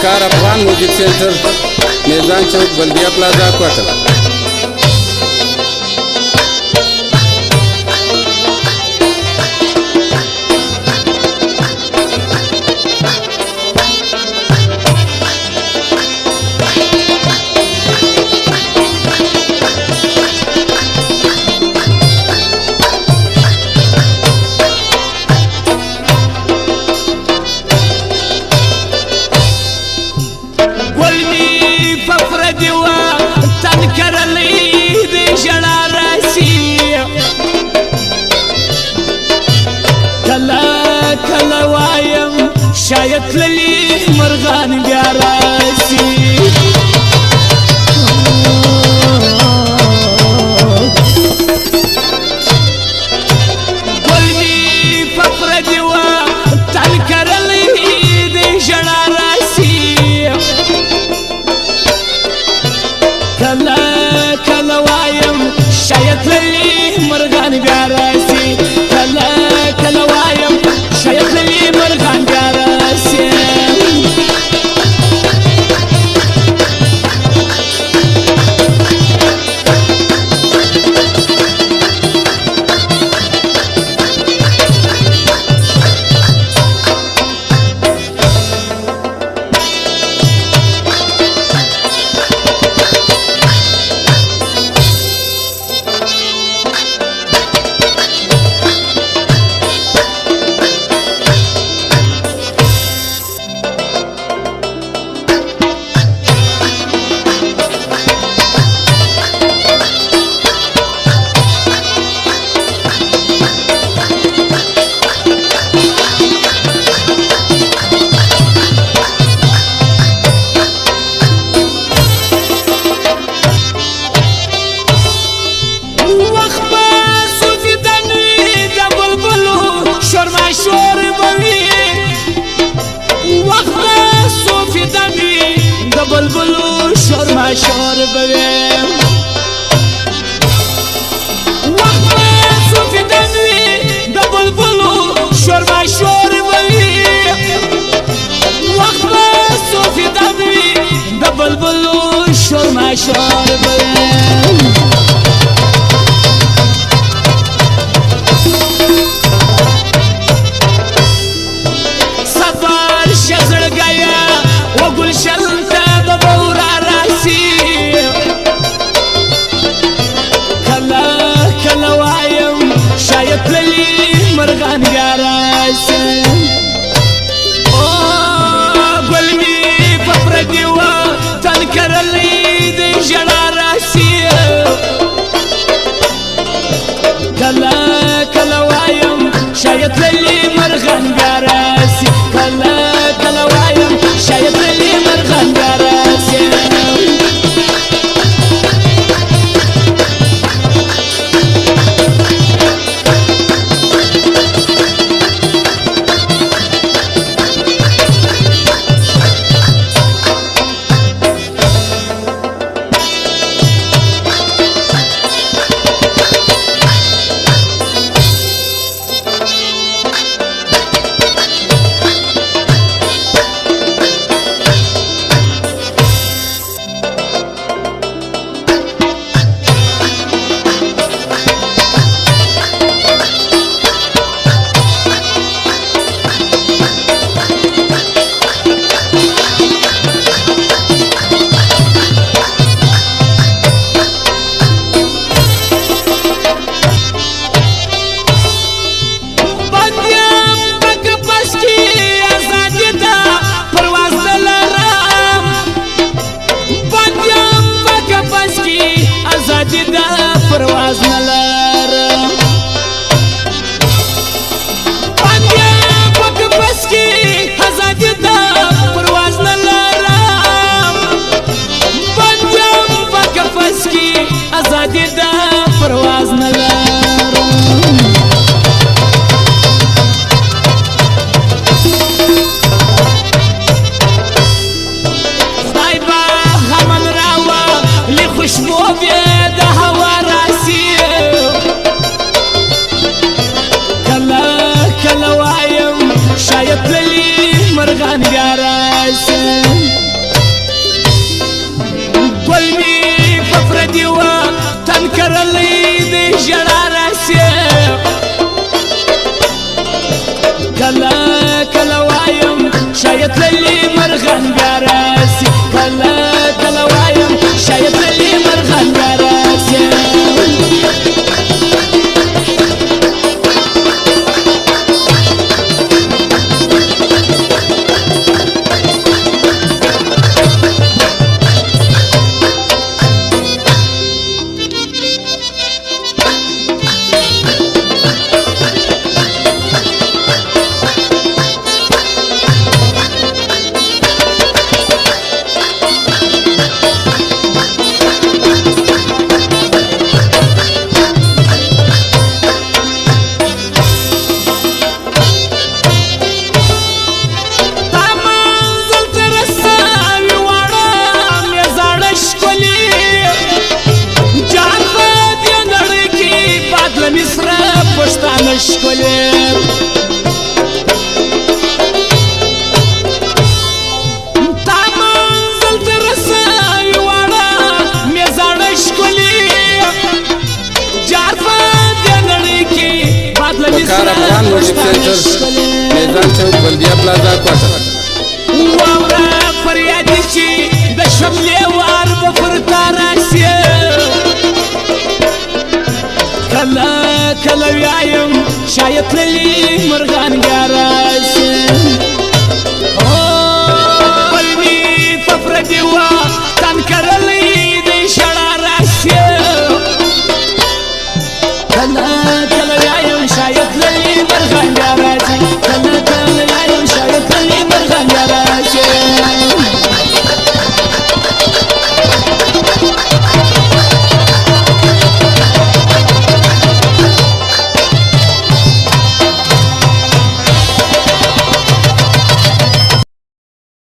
सरकार Afghan music centre मेजान चौक बल्दिया plaza quarter. شاید تللی مرغان بیا راشي قلبي فقر دیوا تل کرلی دی جڑا راشي کلا کلا وایم شاید تللی مرغان بیا راشي کلا کلا وایم شاید تللی مرغان بیا بلبلو شور شور بوي وقت صوفي دمي ده بلبلو شور شور بوي وقت صوفي دمي ده بلبلو شور شور بوي سفر شزر گیا وقول شلتا شاید تللی مرغان بیا راشي قلبي فقر دیوا تل کرلی دی جڑا راشي کلا کلا وایم شاید تللی مرغان بیا راشي کلا کلا وایم شاید تللی مرغان بیا راشي परवाज नलर पांड्या पक बस की आजादी दा परवाज नलर पांड्या पक बस की आजादी दा परवाज नलर साहिबा हमन रावा ली खुशबू बेद हवा شاید تللی مرغان بیا راشي مرغان بياراسي كلا كلا وايم شايف لي مرغان بياراسي شکلی تا منزل ترسای وارا میزان شکلی جار پا دنڑی کی بادل وقار افغان موزیک سنٹر میدان چوک بلدیه پلازا کوټه واورا فریادی چی د شملې وار بفرتا راسي کلا کلا ویایم شاید للی مرغان گراسي